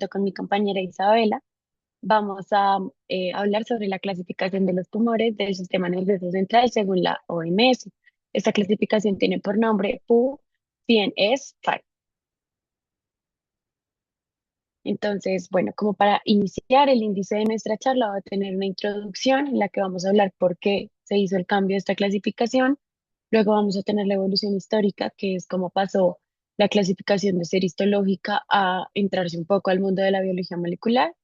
junto con mi compañera Isabela, vamos a hablar sobre la clasificación de los tumores del sistema nervioso central según la OMS. Esta clasificación tiene por nombre PU-100S5. Entonces, bueno, como para iniciar el índice de nuestra charla va a tener una introducción en la que vamos a hablar por qué se hizo el cambio de esta clasificación. Luego vamos a tener la evolución histórica, que es cómo pasó la clasificación de ser histológica a entrarse un poco al mundo de la biología molecular.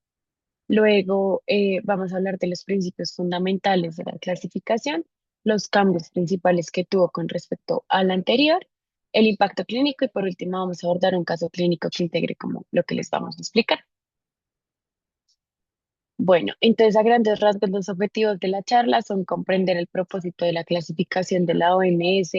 Luego vamos a hablar de los principios fundamentales de la clasificación, los cambios principales que tuvo con respecto a la anterior, el impacto clínico y por último vamos a abordar un caso clínico que integre como lo que les vamos a explicar. Bueno, entonces a grandes rasgos los objetivos de la charla son comprender el propósito de la clasificación de la OMS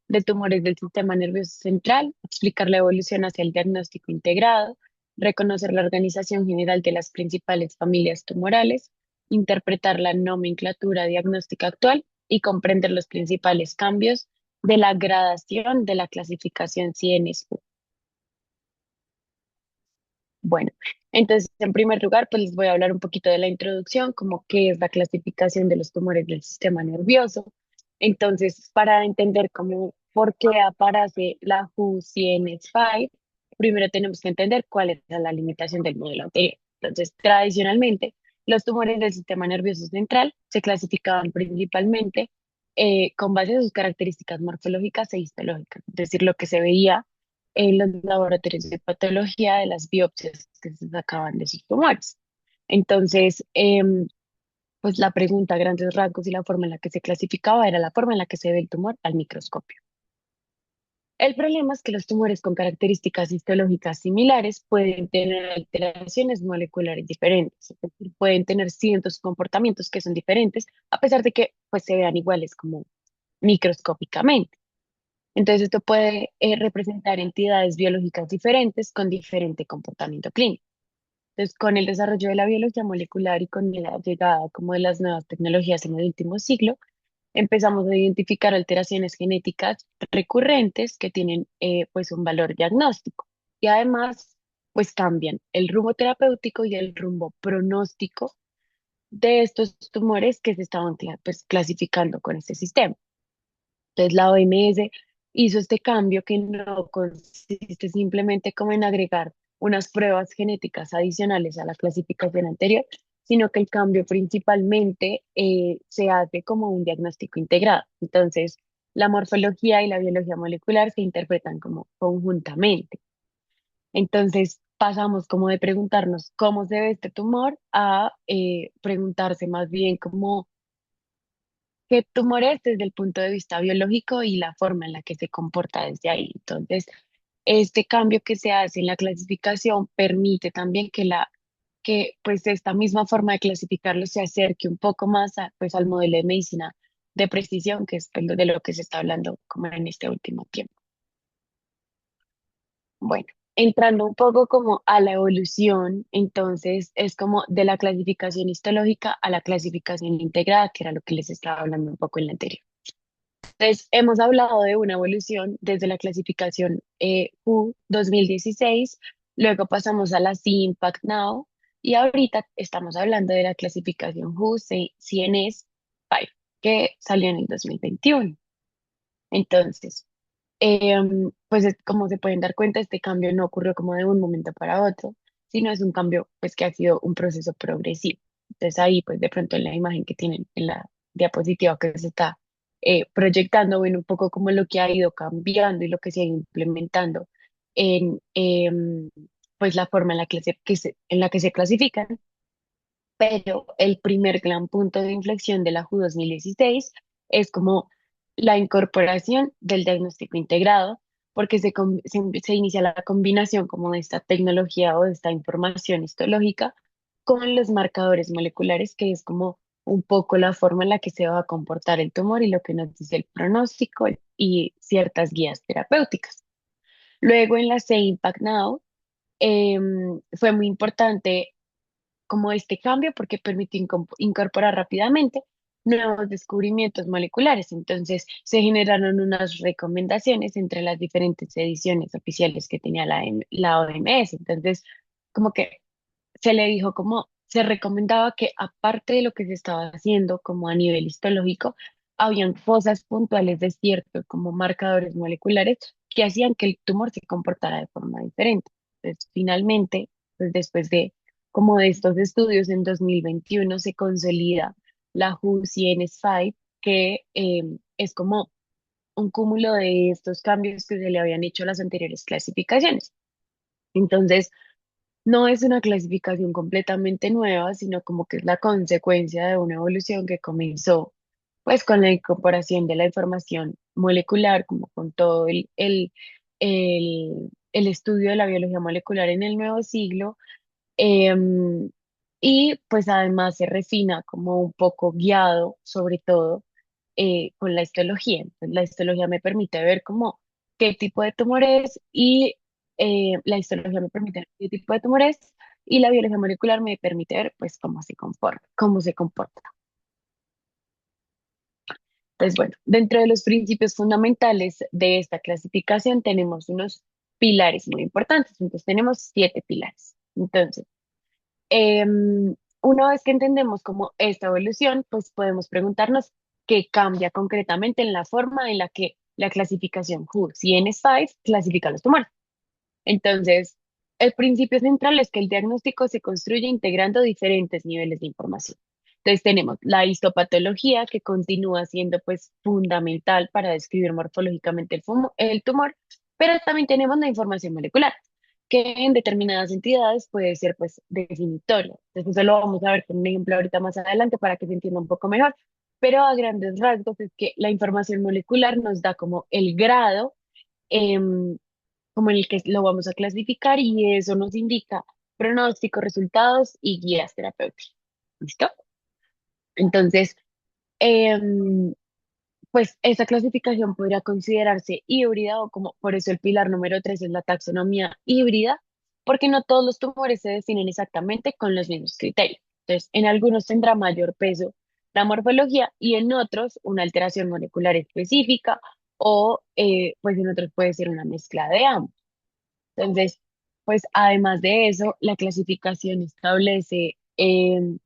de tumores del sistema nervioso central, explicar la evolución hacia el diagnóstico integrado, reconocer la organización general de las principales familias tumorales, interpretar la nomenclatura diagnóstica actual y comprender los principales cambios de la gradación de la clasificación CNSQ. Bueno, entonces, en primer lugar, pues les voy a hablar un poquito de la introducción, como qué es la clasificación de los tumores del sistema nervioso. Entonces, para entender cómo, por qué aparece la WHO-CNS5, primero tenemos que entender cuál es la limitación del modelo anterior. Entonces, tradicionalmente, los tumores del sistema nervioso central se clasificaban principalmente con base a sus características morfológicas e histológicas, es decir, lo que se veía en los laboratorios de patología de las biopsias que se sacaban de sus tumores. Entonces, pues la pregunta a grandes rasgos y la forma en la que se clasificaba era la forma en la que se ve el tumor al microscopio. El problema es que los tumores con características histológicas similares pueden tener alteraciones moleculares diferentes, es decir, pueden tener ciertos comportamientos que son diferentes, a pesar de que pues, se vean iguales como microscópicamente. Entonces, esto puede representar entidades biológicas diferentes con diferente comportamiento clínico. Entonces, con el desarrollo de la biología molecular y con la llegada como de las nuevas tecnologías en el último siglo, empezamos a identificar alteraciones genéticas recurrentes que tienen pues un valor diagnóstico y además pues cambian el rumbo terapéutico y el rumbo pronóstico de estos tumores que se estaban pues, clasificando con este sistema. Entonces la OMS hizo este cambio que no consiste simplemente como en agregar unas pruebas genéticas adicionales a la clasificación anterior, sino que el cambio principalmente se hace como un diagnóstico integrado. Entonces, la morfología y la biología molecular se interpretan como conjuntamente. Entonces, pasamos como de preguntarnos cómo se ve este tumor a preguntarse más bien cómo qué tumor es desde el punto de vista biológico y la forma en la que se comporta desde ahí. Entonces, este cambio que se hace en la clasificación permite también que pues esta misma forma de clasificarlo se acerque un poco más pues al modelo de medicina de precisión, que es pues, de lo que se está hablando como en este último tiempo. Bueno, entrando un poco como a la evolución, entonces es como de la clasificación histológica a la clasificación integrada, que era lo que les estaba hablando un poco en la anterior. Entonces, hemos hablado de una evolución desde la clasificación WHO 2016, luego pasamos a la C-Impact Now y ahorita estamos hablando de la clasificación WHO CNS5, que salió en el 2021. Entonces, pues como se pueden dar cuenta, este cambio no ocurrió como de un momento para otro, sino es un cambio pues que ha sido un proceso progresivo. Entonces ahí pues de pronto en la imagen que tienen en la diapositiva que se está proyectando, ven un poco como lo que ha ido cambiando y lo que se ha ido implementando en pues la forma en la en la que se clasifican, pero el primer gran punto de inflexión de la JU 2016 es como la incorporación del diagnóstico integrado, porque se inicia la combinación como de esta tecnología o de esta información histológica con los marcadores moleculares, que es como un poco la forma en la que se va a comportar el tumor y lo que nos dice el pronóstico y ciertas guías terapéuticas. Luego en la C-Impact Now fue muy importante como este cambio porque permite incorporar rápidamente nuevos descubrimientos moleculares. Entonces, se generaron unas recomendaciones entre las diferentes ediciones oficiales que tenía la OMS. Entonces, como que se le dijo como, se recomendaba que aparte de lo que se estaba haciendo como a nivel histológico, habían cosas puntuales de cierto, como marcadores moleculares, que hacían que el tumor se comportara de forma diferente. Entonces, finalmente, pues después de como de estos estudios, en 2021 se consolida la WHO-CNS5, que es como un cúmulo de estos cambios que se le habían hecho a las anteriores clasificaciones. Entonces, no es una clasificación completamente nueva, sino como que es la consecuencia de una evolución que comenzó pues con la incorporación de la información molecular, como con todo el estudio de la biología molecular en el nuevo siglo. em, y pues además se refina como un poco guiado, sobre todo con la histología. Entonces, la histología me permite ver como qué tipo de tumor es y la histología me permite ver qué tipo de tumor es y la biología molecular me permite ver pues cómo se comporta, cómo se comporta. Entonces, bueno, dentro de los principios fundamentales de esta clasificación tenemos unos pilares muy importantes. Entonces, tenemos 7 pilares. Entonces, una vez que entendemos como esta evolución, pues podemos preguntarnos qué cambia concretamente en la forma en la que la clasificación WHO-CNS5 clasifica los tumores. Entonces, el principio central es que el diagnóstico se construye integrando diferentes niveles de información. Entonces, tenemos la histopatología, que continúa siendo pues fundamental para describir morfológicamente el tumor, pero también tenemos la información molecular, que en determinadas entidades puede ser pues definitoria. Entonces, eso lo vamos a ver con un ejemplo ahorita más adelante para que se entienda un poco mejor. Pero a grandes rasgos es que la información molecular nos da como el grado em, como en el que lo vamos a clasificar y eso nos indica pronóstico, resultados y guías terapéuticas. ¿Listo? Entonces, em, pues esta clasificación podría considerarse híbrida o como por eso el pilar número 3 es la taxonomía híbrida, porque no todos los tumores se definen exactamente con los mismos criterios. Entonces, en algunos tendrá mayor peso la morfología y en otros una alteración molecular específica o pues en otros puede ser una mezcla de ambos. Entonces, pues además de eso, la clasificación establece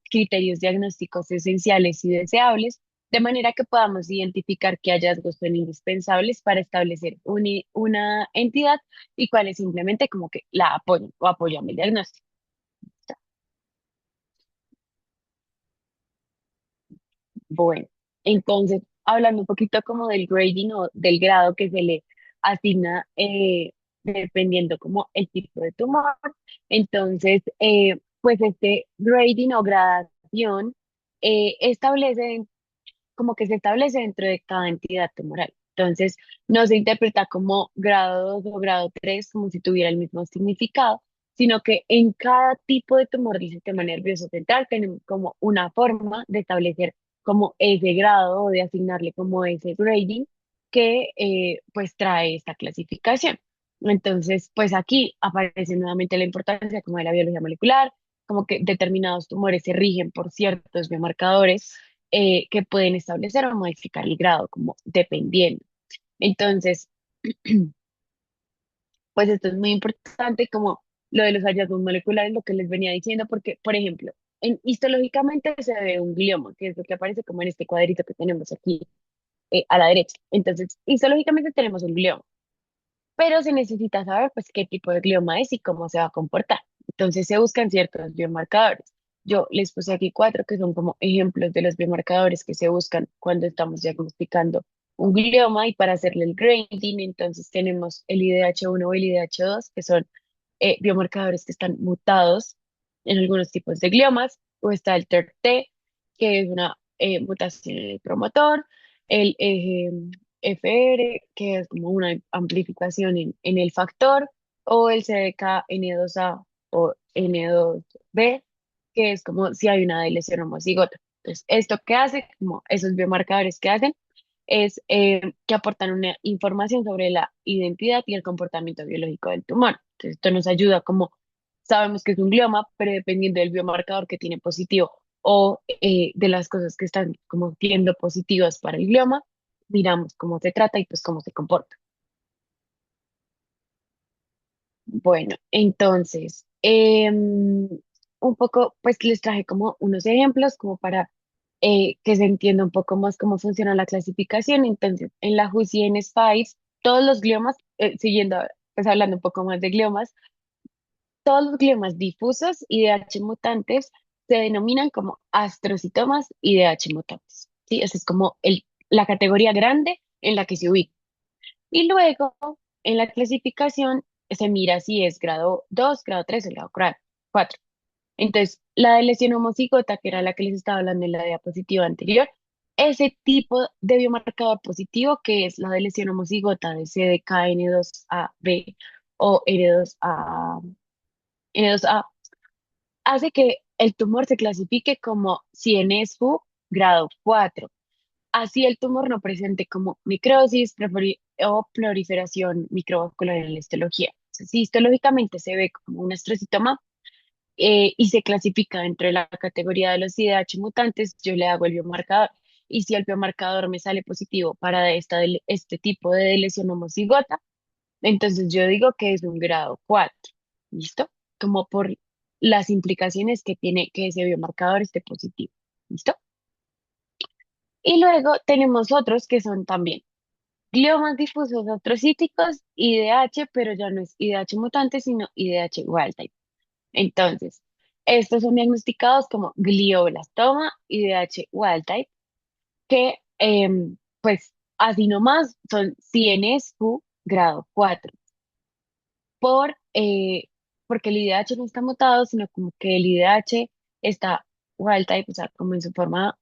criterios diagnósticos esenciales y deseables, de manera que podamos identificar qué hallazgos son indispensables para establecer una entidad y cuáles simplemente como que la apoyan o apoyan el diagnóstico. Bueno, entonces, hablando un poquito como del grading o del grado que se le asigna dependiendo como el tipo de tumor, entonces, pues este grading o gradación establece como que se establece dentro de cada entidad tumoral. Entonces, no se interpreta como grado 2 o grado 3 como si tuviera el mismo significado, sino que en cada tipo de tumor del sistema nervioso central tenemos como una forma de establecer como ese grado o de asignarle como ese grading que pues trae esta clasificación. Entonces, pues aquí aparece nuevamente la importancia como de la biología molecular, como que determinados tumores se rigen por ciertos biomarcadores que pueden establecer o modificar el grado, como dependiendo. Entonces, pues esto es muy importante, como lo de los hallazgos moleculares, lo que les venía diciendo, porque, por ejemplo, histológicamente se ve un glioma, que es lo que aparece como en este cuadrito que tenemos aquí a la derecha. Entonces, histológicamente tenemos un glioma, pero se necesita saber pues qué tipo de glioma es y cómo se va a comportar. Entonces se buscan ciertos biomarcadores. Yo les puse aquí 4 que son como ejemplos de los biomarcadores que se buscan cuando estamos diagnosticando un glioma y para hacerle el grading, entonces tenemos el IDH1 o el IDH2, que son biomarcadores que están mutados en algunos tipos de gliomas, o está el TERT, que es una mutación en el promotor, el FR, que es como una amplificación en el factor, o el CDK N2A o N2B, que es como si hay una lesión homocigota. Entonces, ¿esto qué hace? Como esos biomarcadores que hacen es que aportan una información sobre la identidad y el comportamiento biológico del tumor. Entonces, esto nos ayuda como sabemos que es un glioma, pero dependiendo del biomarcador que tiene positivo o de las cosas que están como siendo positivas para el glioma, miramos cómo se trata y pues cómo se comporta. Bueno, entonces, un poco, pues les traje como unos ejemplos como para que se entienda un poco más cómo funciona la clasificación. Entonces, en la JUSY en Spice, todos los gliomas, siguiendo, pues hablando un poco más de gliomas, todos los gliomas difusos y IDH mutantes se denominan como astrocitomas y IDH mutantes. ¿Sí? Esa es como la categoría grande en la que se ubica. Y luego, en la clasificación, se mira si es grado 2, grado 3 o grado 4. Entonces, la de lesión homocigota, que era la que les estaba hablando en la diapositiva anterior, ese tipo de biomarcador positivo, que es la de lesión homocigota de CDKN2AB o N2A, hace que el tumor se clasifique como CNSU grado 4. Así el tumor no presente como necrosis o proliferación microvascular en la histología. O sea, si histológicamente se ve como un astrocitoma y se clasifica dentro de la categoría de los IDH mutantes, yo le hago el biomarcador. Y si el biomarcador me sale positivo para este tipo de lesión homocigota, entonces yo digo que es un grado 4. ¿Listo? Como por las implicaciones que tiene que ese biomarcador esté positivo. ¿Listo? Y luego tenemos otros que son también gliomas difusos astrocíticos, IDH, pero ya no es IDH mutante, sino IDH wild type. Entonces, estos son diagnosticados como glioblastoma, IDH wild type, que pues así nomás son CNSQ grado 4 por, porque el IDH no está mutado, sino como que el IDH está wild type, o sea, como en su forma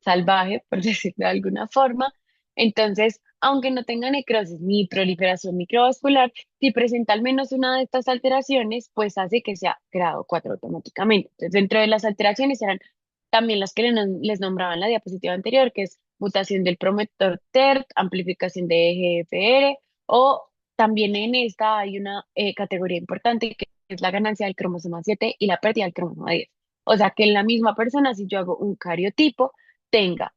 salvaje, por decirlo de alguna forma. Entonces, aunque no tenga necrosis ni proliferación microvascular, si presenta al menos una de estas alteraciones, pues hace que sea grado 4 automáticamente. Entonces, dentro de las alteraciones eran también las que les nombraba en la diapositiva anterior, que es mutación del promotor TERT, amplificación de EGFR, o también en esta hay una categoría importante que es la ganancia del cromosoma 7 y la pérdida del cromosoma 10. O sea que en la misma persona, si yo hago un cariotipo, tenga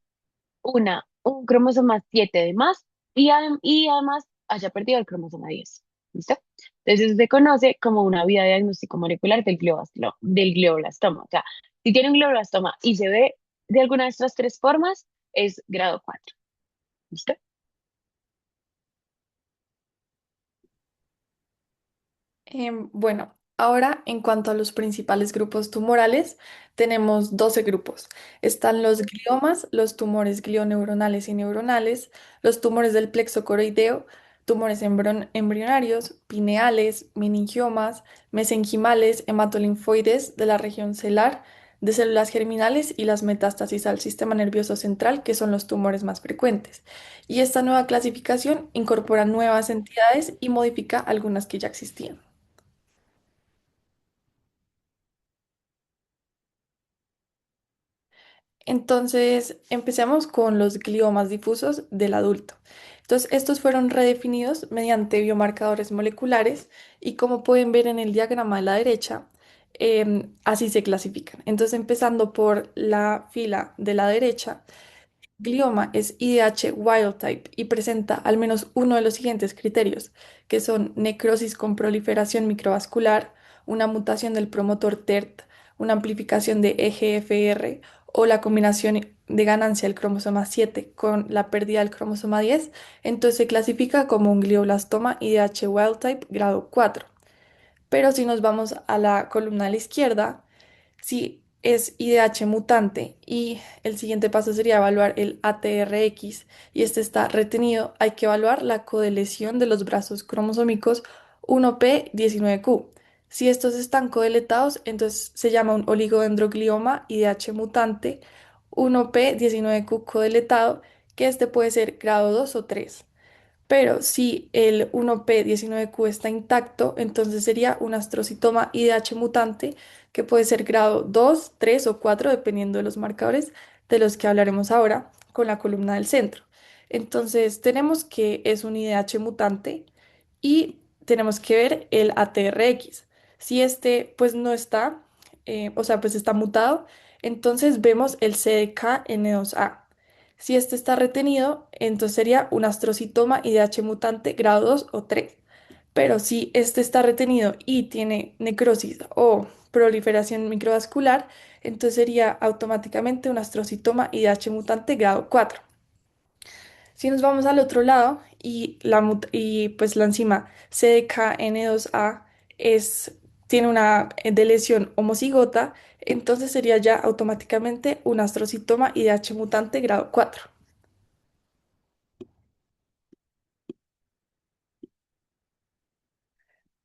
un cromosoma 7 de más y además haya perdido el cromosoma 10. ¿Listo? Entonces eso se conoce como una vía de diagnóstico molecular del glioblastoma. O sea, si tiene un glioblastoma y se ve de alguna de estas tres formas, es grado 4. ¿Listo? Bueno, ahora en cuanto a los principales grupos tumorales, tenemos 12 grupos. Están los gliomas, los tumores glioneuronales y neuronales, los tumores del plexo coroideo, tumores embrionarios, pineales, meningiomas, mesenquimales, hematolinfoides de la región celar, de células germinales y las metástasis al sistema nervioso central, que son los tumores más frecuentes. Y esta nueva clasificación incorpora nuevas entidades y modifica algunas que ya existían. Entonces, empecemos con los gliomas difusos del adulto. Entonces, estos fueron redefinidos mediante biomarcadores moleculares y como pueden ver en el diagrama de la derecha, así se clasifican. Entonces, empezando por la fila de la derecha, glioma es IDH wild type y presenta al menos uno de los siguientes criterios, que son necrosis con proliferación microvascular, una mutación del promotor TERT, una amplificación de EGFR o la combinación de ganancia del cromosoma 7 con la pérdida del cromosoma 10, entonces se clasifica como un glioblastoma IDH wild type grado 4. Pero si nos vamos a la columna de la izquierda, si es IDH mutante y el siguiente paso sería evaluar el ATRX y este está retenido, hay que evaluar la codeleción de los brazos cromosómicos 1p19q. Si estos están codeletados, entonces se llama un oligodendroglioma IDH mutante 1p19q codeletado, que este puede ser grado 2 o 3. Pero si el 1p19q está intacto, entonces sería un astrocitoma IDH mutante que puede ser grado 2, 3 o 4, dependiendo de los marcadores de los que hablaremos ahora con la columna del centro. Entonces tenemos que es un IDH mutante y tenemos que ver el ATRX. Si este pues no está, o sea, pues está mutado, entonces vemos el CDKN2A. Si este está retenido, entonces sería un astrocitoma IDH mutante grado 2 o 3. pero si este está retenido y tiene necrosis o proliferación microvascular, entonces sería automáticamente un astrocitoma IDH mutante grado 4. Si nos vamos al otro lado y pues la enzima CDKN2A tiene una de lesión homocigota, entonces sería ya automáticamente un astrocitoma IDH mutante grado 4.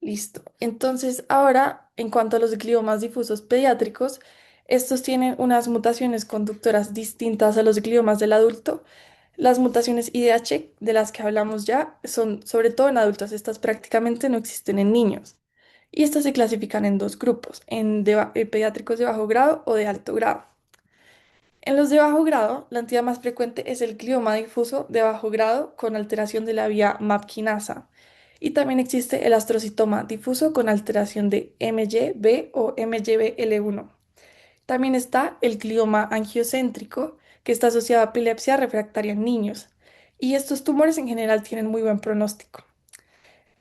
Listo. Entonces, ahora, en cuanto a los gliomas difusos pediátricos, estos tienen unas mutaciones conductoras distintas a los gliomas del adulto. Las mutaciones IDH de las que hablamos ya son sobre todo en adultos. Estas prácticamente no existen en niños. Y estas se clasifican en dos grupos, pediátricos de bajo grado o de alto grado. En los de bajo grado, la entidad más frecuente es el glioma difuso de bajo grado con alteración de la vía MAP quinasa. Y también existe el astrocitoma difuso con alteración de MYB o MYBL1. También está el glioma angiocéntrico, que está asociado a epilepsia refractaria en niños. Y estos tumores en general tienen muy buen pronóstico.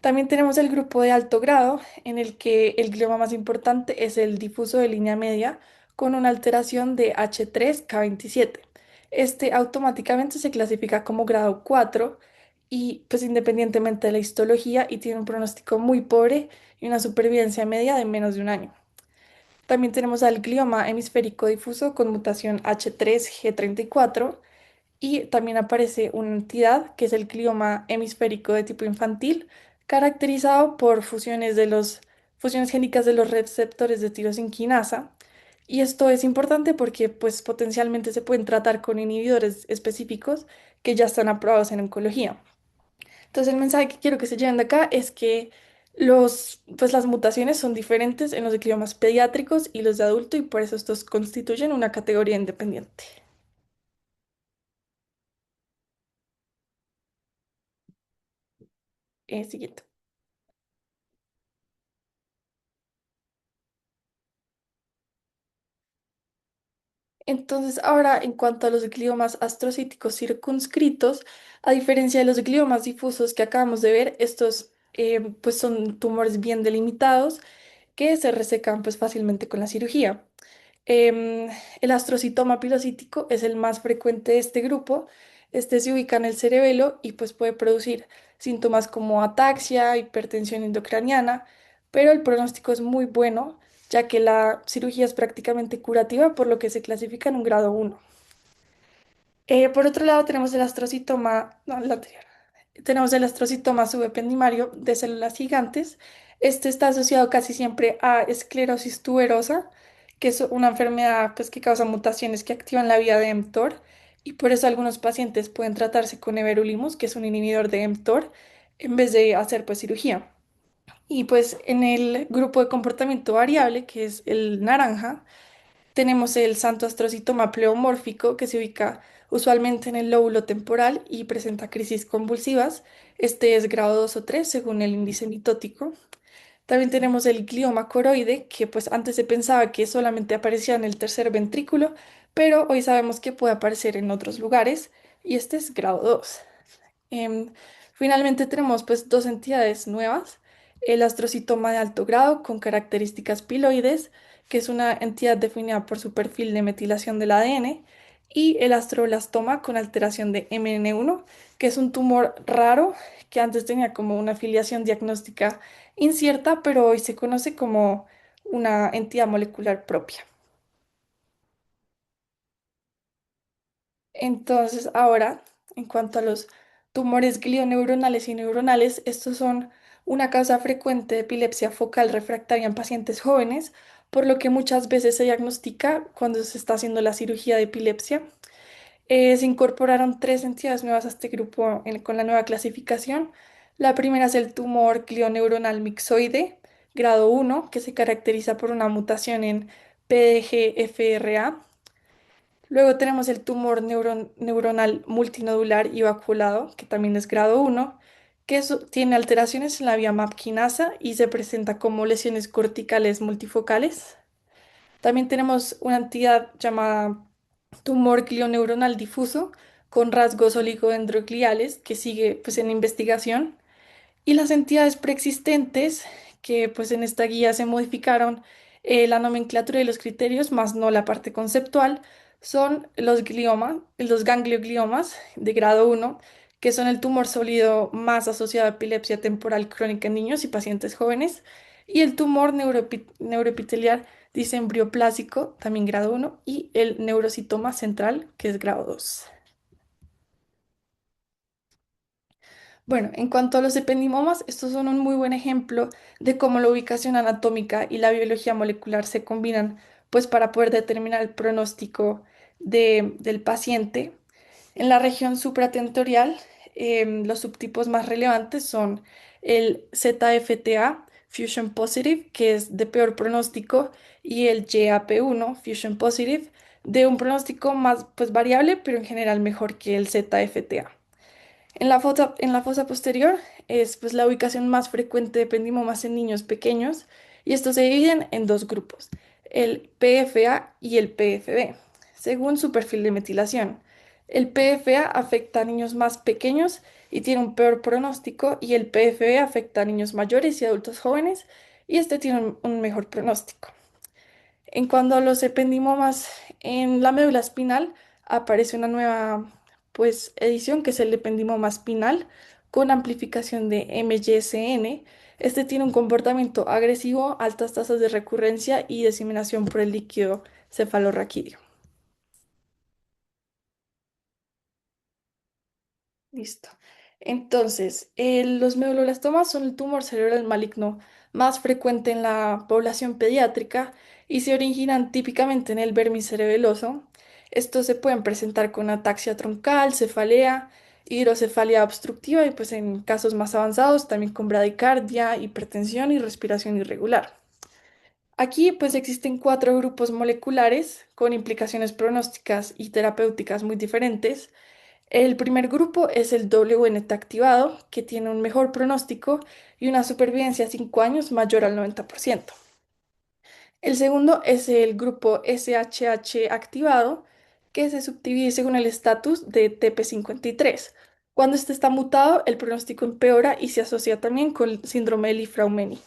También tenemos el grupo de alto grado, en el que el glioma más importante es el difuso de línea media con una alteración de H3K27. Este automáticamente se clasifica como grado 4 y pues independientemente de la histología y tiene un pronóstico muy pobre y una supervivencia media de menos de un año. También tenemos al glioma hemisférico difuso con mutación H3G34 y también aparece una entidad que es el glioma hemisférico de tipo infantil, caracterizado por fusiones génicas de los receptores de tirosinquinasa. Y esto es importante porque pues, potencialmente se pueden tratar con inhibidores específicos que ya están aprobados en oncología. Entonces, el mensaje que quiero que se lleven de acá es que pues, las mutaciones son diferentes en los gliomas pediátricos y los de adulto y por eso estos constituyen una categoría independiente. Siguiente. Entonces, ahora en cuanto a los gliomas astrocíticos circunscritos, a diferencia de los gliomas difusos que acabamos de ver, estos pues son tumores bien delimitados que se resecan pues fácilmente con la cirugía. Em, el astrocitoma pilocítico es el más frecuente de este grupo. Este se ubica en el cerebelo y pues puede producir síntomas como ataxia, hipertensión intracraniana, pero el pronóstico es muy bueno, ya que la cirugía es prácticamente curativa, por lo que se clasifica en un grado 1. Por otro lado, tenemos el astrocitoma, no, el anterior. Tenemos el astrocitoma subependimario de células gigantes. Este está asociado casi siempre a esclerosis tuberosa, que es una enfermedad pues, que causa mutaciones que activan la vía de mTOR y por eso algunos pacientes pueden tratarse con everolimus, que es un inhibidor de mTOR, en vez de hacer pues cirugía. Y pues en el grupo de comportamiento variable, que es el naranja, tenemos el santo astrocitoma pleomórfico que se ubica usualmente en el lóbulo temporal y presenta crisis convulsivas. Este es grado 2 o 3 según el índice mitótico. También tenemos el glioma coroide, que pues antes se pensaba que solamente aparecía en el tercer ventrículo, pero hoy sabemos que puede aparecer en otros lugares y este es grado 2. Em, Finalmente tenemos pues dos entidades nuevas, el astrocitoma de alto grado con características piloides, que es una entidad definida por su perfil de metilación del ADN, y el astroblastoma con alteración de MN1, que es un tumor raro que antes tenía como una filiación diagnóstica incierta, pero hoy se conoce como una entidad molecular propia. Entonces, ahora, en cuanto a los tumores glioneuronales y neuronales, estos son una causa frecuente de epilepsia focal refractaria en pacientes jóvenes, por lo que muchas veces se diagnostica cuando se está haciendo la cirugía de epilepsia. Se incorporaron tres entidades nuevas a este grupo con la nueva clasificación. La primera es el tumor glioneuronal mixoide, grado 1, que se caracteriza por una mutación en PDGFRA. Luego tenemos el tumor neuronal multinodular y vaculado, que también es grado 1, que tiene alteraciones en la vía MAP quinasa y se presenta como lesiones corticales multifocales. También tenemos una entidad llamada tumor glioneuronal difuso con rasgos oligodendrogliales que sigue pues, en investigación. Y las entidades preexistentes, que pues en esta guía se modificaron la nomenclatura y los criterios, más no la parte conceptual, son los gangliogliomas de grado uno, que son el tumor sólido más asociado a epilepsia temporal crónica en niños y pacientes jóvenes, y el tumor neuroepitelial disembриoplásico, también grado uno, y el neurocitoma central, que es grado 2. Bueno, en cuanto a los ependimomas, estos son un muy buen ejemplo de cómo la ubicación anatómica y la biología molecular se combinan, pues para poder determinar el pronóstico del paciente. En la región supratentorial, los subtipos más relevantes son el ZFTA, Fusion Positive, que es de peor pronóstico, y el YAP1, Fusion Positive, de un pronóstico más pues, variable, pero en general mejor que el ZFTA. En la fosa posterior es pues, la ubicación más frecuente de ependimomas en niños pequeños y estos se dividen en dos grupos, el PFA y el PFB, según su perfil de metilación. El PFA afecta a niños más pequeños y tiene un peor pronóstico y el PFB afecta a niños mayores y adultos jóvenes y este tiene un mejor pronóstico. En cuanto a los ependimomas en la médula espinal, aparece una nueva pues, edición que es el ependimoma espinal con amplificación de MYSN. Este tiene un comportamiento agresivo, altas tasas de recurrencia y diseminación por el líquido cefalorraquídeo. Listo. Entonces, los meduloblastoma son el tumor cerebral maligno más frecuente en la población pediátrica y se originan típicamente en el vermicerebeloso. Estos se pueden presentar con ataxia troncal, cefalea, hidrocefalia obstructiva y pues en casos más avanzados también con bradicardia, hipertensión y respiración irregular. Aquí pues existen cuatro grupos moleculares con implicaciones pronósticas y terapéuticas muy diferentes. El primer grupo es el WNT activado, que tiene un mejor pronóstico y una supervivencia a 5 años mayor al 90%. El segundo es el grupo SHH activado, que se subdivide según el estatus de TP53. Cuando este está mutado, el pronóstico empeora y se asocia también con el síndrome de Li-Fraumeni.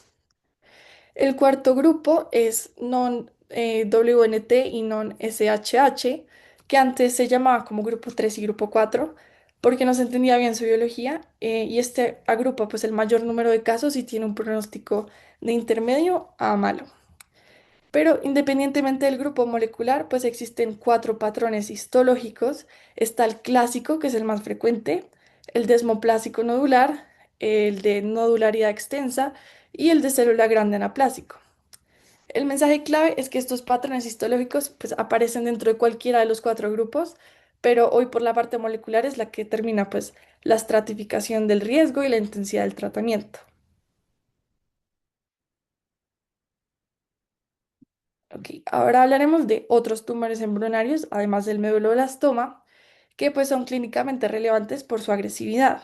El cuarto grupo es non-WNT y non-SHH, que antes se llamaba como grupo 3 y grupo 4, porque no se entendía bien su biología, y este agrupa pues el mayor número de casos y tiene un pronóstico de intermedio a malo. Pero independientemente del grupo molecular, pues existen cuatro patrones histológicos. Está el clásico, que es el más frecuente, el desmoplásico nodular, el de nodularidad extensa y el de célula grande anaplásico. El mensaje clave es que estos patrones histológicos pues, aparecen dentro de cualquiera de los cuatro grupos, pero hoy por la parte molecular es la que determina pues, la estratificación del riesgo y la intensidad del tratamiento. Ok, ahora hablaremos de otros tumores embrionarios, además del medulloblastoma, que pues son clínicamente relevantes por su agresividad.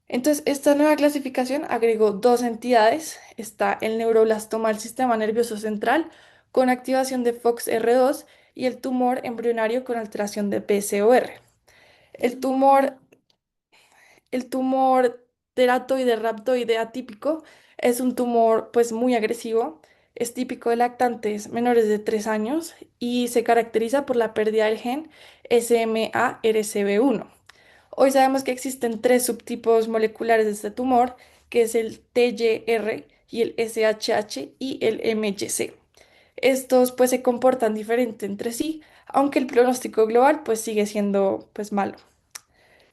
Entonces, esta nueva clasificación agregó dos entidades. Está el neuroblastoma del sistema nervioso central con activación de FOXR2 y el tumor embrionario con alteración de PSOR. El tumor el tumor teratoide raptoide atípico es un tumor pues muy agresivo, es típico de lactantes menores de 3 años y se caracteriza por la pérdida del gen SMARCB1. Hoy sabemos que existen tres subtipos moleculares de este tumor, que es el TYR y el SHH y el MYC. Estos pues se comportan diferente entre sí, aunque el pronóstico global pues sigue siendo pues malo.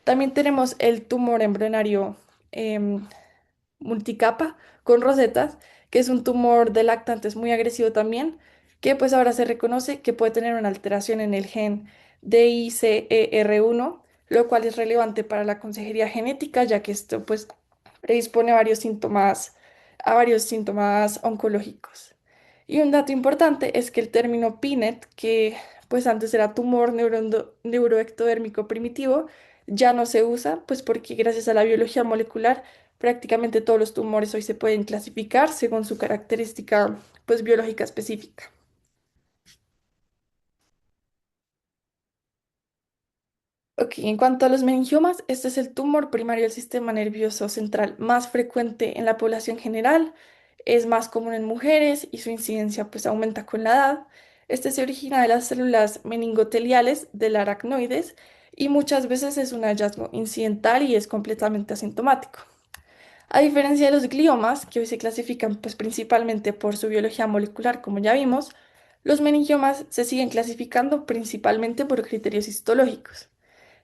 También tenemos el tumor embrionario em, multicapa con rosetas, que es un tumor de lactantes muy agresivo también, que pues ahora se reconoce que puede tener una alteración en el gen DICER1, lo cual es relevante para la consejería genética, ya que esto pues predispone a varios síntomas oncológicos. Y un dato importante es que el término PINET, que pues antes era tumor neuroectodérmico primitivo, ya no se usa, pues porque gracias a la biología molecular prácticamente todos los tumores hoy se pueden clasificar según su característica pues biológica específica. Ok, en cuanto a los meningiomas, este es el tumor primario del sistema nervioso central más frecuente en la población general, es más común en mujeres y su incidencia pues aumenta con la edad. Este se origina de las células meningoteliales del aracnoides y muchas veces es un hallazgo incidental y es completamente asintomático. A diferencia de los gliomas, que hoy se clasifican pues principalmente por su biología molecular, como ya vimos, los meningiomas se siguen clasificando principalmente por criterios histológicos.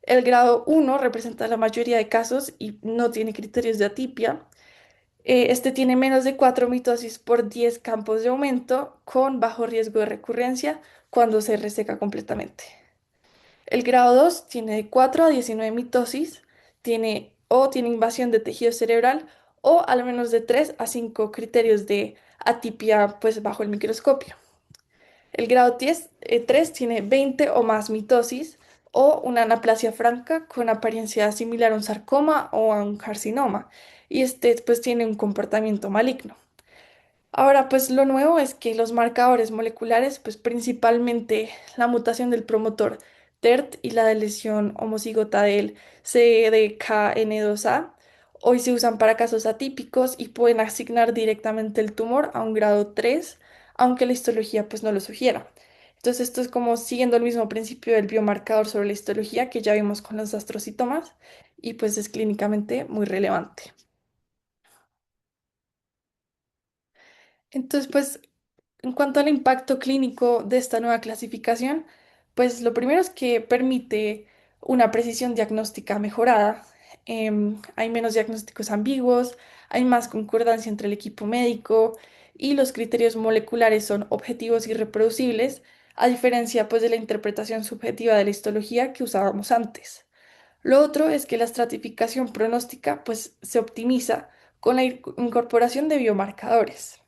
El grado 1 representa la mayoría de casos y no tiene criterios de atipia. Este tiene menos de 4 mitosis por 10 campos de aumento con bajo riesgo de recurrencia cuando se reseca completamente. El grado 2 tiene de 4 a 19 mitosis, tiene invasión de tejido cerebral o al menos de 3 a 5 criterios de atipia pues bajo el microscopio. El grado 3 tiene 20 o más mitosis o una anaplasia franca con apariencia similar a un sarcoma o a un carcinoma. Y este pues tiene un comportamiento maligno. Ahora, pues lo nuevo es que los marcadores moleculares, pues principalmente la mutación del promotor TERT y la de lesión homocigota del CDKN2A, hoy se usan para casos atípicos y pueden asignar directamente el tumor a un grado 3, aunque la histología pues no lo sugiera. Entonces, esto es como siguiendo el mismo principio del biomarcador sobre la histología que ya vimos con los astrocitomas y pues es clínicamente muy relevante. Entonces, pues en cuanto al impacto clínico de esta nueva clasificación, pues lo primero es que permite una precisión diagnóstica mejorada. Hay menos diagnósticos ambiguos, hay más concordancia entre el equipo médico y los criterios moleculares son objetivos y reproducibles, a diferencia pues de la interpretación subjetiva de la histología que usábamos antes. Lo otro es que la estratificación pronóstica pues se optimiza con la incorporación de biomarcadores.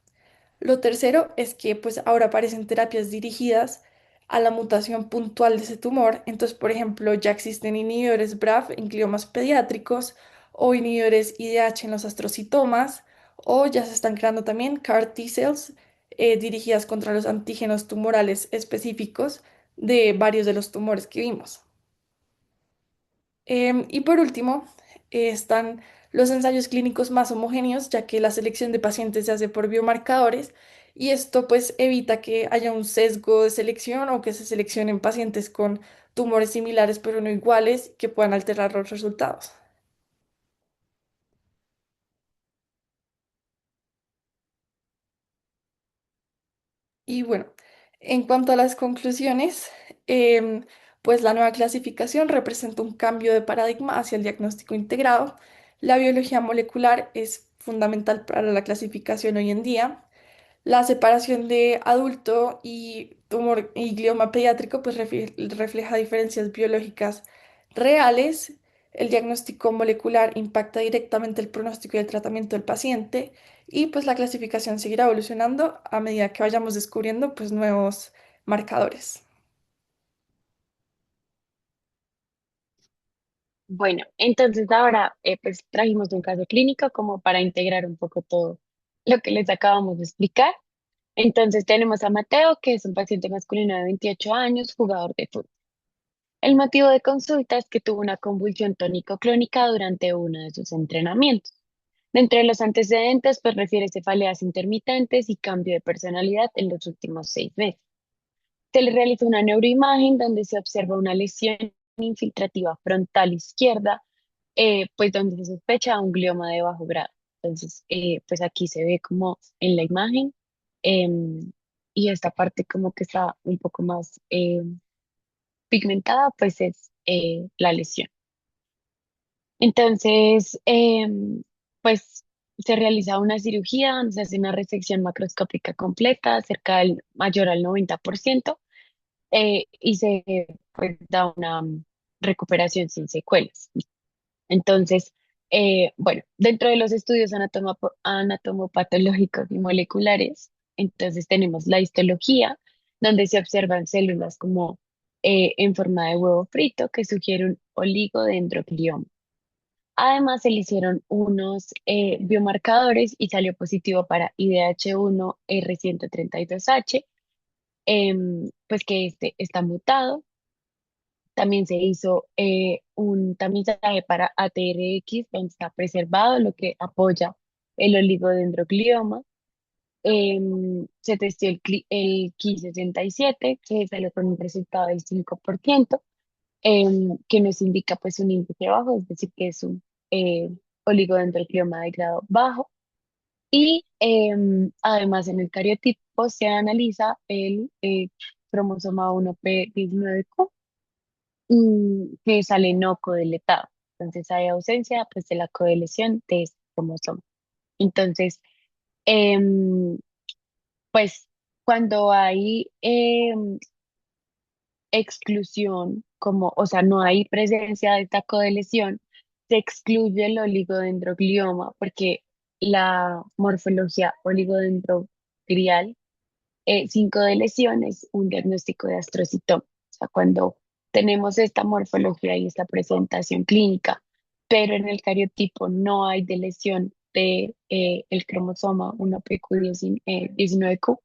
Lo tercero es que pues ahora aparecen terapias dirigidas a la mutación puntual de ese tumor. Entonces, por ejemplo, ya existen inhibidores BRAF en gliomas pediátricos o inhibidores IDH en los astrocitomas o ya se están creando también CAR T-cells dirigidas contra los antígenos tumorales específicos de varios de los tumores que vimos. Y por último, están los ensayos clínicos más homogéneos, ya que la selección de pacientes se hace por biomarcadores y esto pues evita que haya un sesgo de selección o que se seleccionen pacientes con tumores similares pero no iguales que puedan alterar los resultados. Y bueno, en cuanto a las conclusiones, em, pues la nueva clasificación representa un cambio de paradigma hacia el diagnóstico integrado. La biología molecular es fundamental para la clasificación hoy en día. La separación de adulto y tumor y glioma pediátrico pues refleja diferencias biológicas reales. El diagnóstico molecular impacta directamente el pronóstico y el tratamiento del paciente y pues la clasificación seguirá evolucionando a medida que vayamos descubriendo pues nuevos marcadores. Bueno, entonces ahora pues trajimos un caso clínico como para integrar un poco todo lo que les acabamos de explicar. Entonces tenemos a Mateo, que es un paciente masculino de 28 años, jugador de fútbol. El motivo de consulta es que tuvo una convulsión tónico-clónica durante uno de sus entrenamientos. Dentro de los antecedentes, pues refiere cefaleas intermitentes y cambio de personalidad en los últimos 6 meses. Se le realiza una neuroimagen donde se observa una lesión infiltrativa frontal izquierda, pues donde se sospecha un glioma de bajo grado. Entonces, pues aquí se ve como en la imagen, em, y esta parte como que está un poco más pigmentada, pues es la lesión. Entonces, pues se realiza una cirugía donde se hace una resección macroscópica completa, cerca del mayor al 90%, y se pues, da una recuperación sin secuelas. Entonces, bueno, dentro de los estudios anatomopatológicos y moleculares, entonces tenemos la histología, donde se observan células como en forma de huevo frito que sugiere un oligodendroglioma. Además, se le hicieron unos biomarcadores y salió positivo para IDH1 R132H, pues que este está mutado. También se hizo un tamizaje para ATRX, donde está preservado, lo que apoya el oligodendroglioma. Se testó el Ki-67, que salió con un resultado del 5%, que nos indica pues un índice bajo, es decir, que es un eh, oligodendroglioma de grado bajo. Y además en el cariotipo se analiza el cromosoma 1p19q, que sale no codeletado. Entonces hay ausencia pues de la codeleción de este cromosoma. Entonces, em, pues cuando hay exclusión, como, o sea, no hay presencia de esta codeleción, se excluye el oligodendroglioma porque la morfología oligodendroglial sin codeleción es un diagnóstico de astrocitoma. O sea, cuando tenemos esta morfología y esta presentación clínica, pero en el cariotipo no hay de lesión de el cromosoma 1pq19q,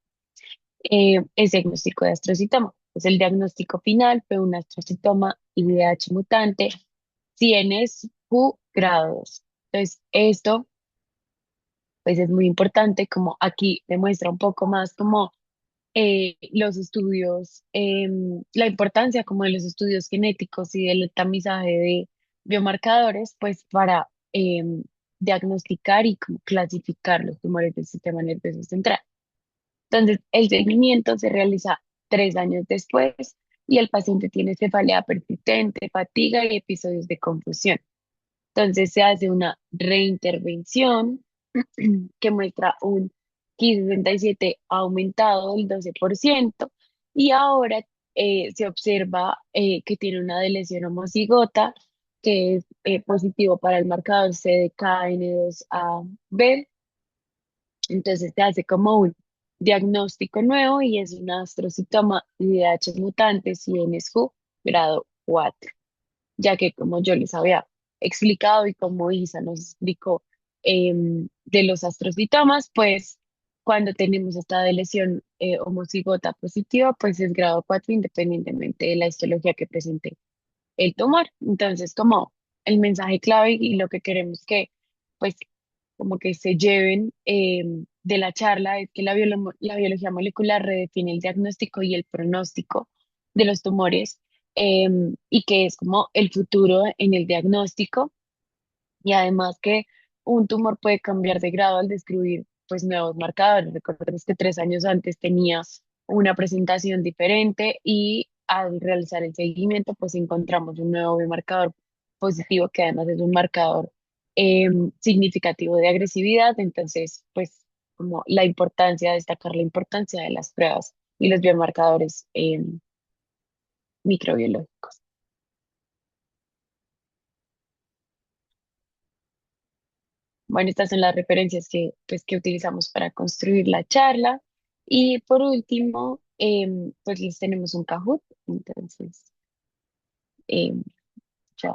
es diagnóstico de astrocitoma. Es el diagnóstico final fue un astrocitoma IDH mutante, si n es Q grado 2. Entonces, esto pues es muy importante, como aquí demuestra un poco más como los estudios, la importancia como de los estudios genéticos y del tamizaje de biomarcadores, pues para diagnosticar y como clasificar los tumores del sistema nervioso central. Entonces, el seguimiento se realiza 3 años después y el paciente tiene cefalea persistente, fatiga y episodios de confusión. Entonces, se hace una reintervención que muestra un Ki-67 aumentado del 12% y ahora se observa que tiene una lesión homocigota que es positivo para el marcador CDKN2A-B. Entonces se hace como un diagnóstico nuevo y es un astrocitoma IDH mutante CNSQ grado 4, ya que como yo les había explicado y como Isa nos explicó de los astrocitomas, pues cuando tenemos esta de lesión homocigota positiva, pues es grado 4 independientemente de la histología que presente el tumor. Entonces, como el mensaje clave y lo que queremos que, pues, como que se lleven de la charla es que la biología molecular redefine el diagnóstico y el pronóstico de los tumores, y que es como el futuro en el diagnóstico, y además que un tumor puede cambiar de grado al descubrir pues nuevos marcadores. Recordemos que 3 años antes tenía una presentación diferente y al realizar el seguimiento pues encontramos un nuevo biomarcador positivo que además es un marcador significativo de agresividad. Entonces pues como la importancia, destacar la importancia de las pruebas y los biomarcadores microbiológicos. Bueno, estas son las referencias que utilizamos para construir la charla. Y por último, pues les tenemos un Kahoot. Entonces, em, ya.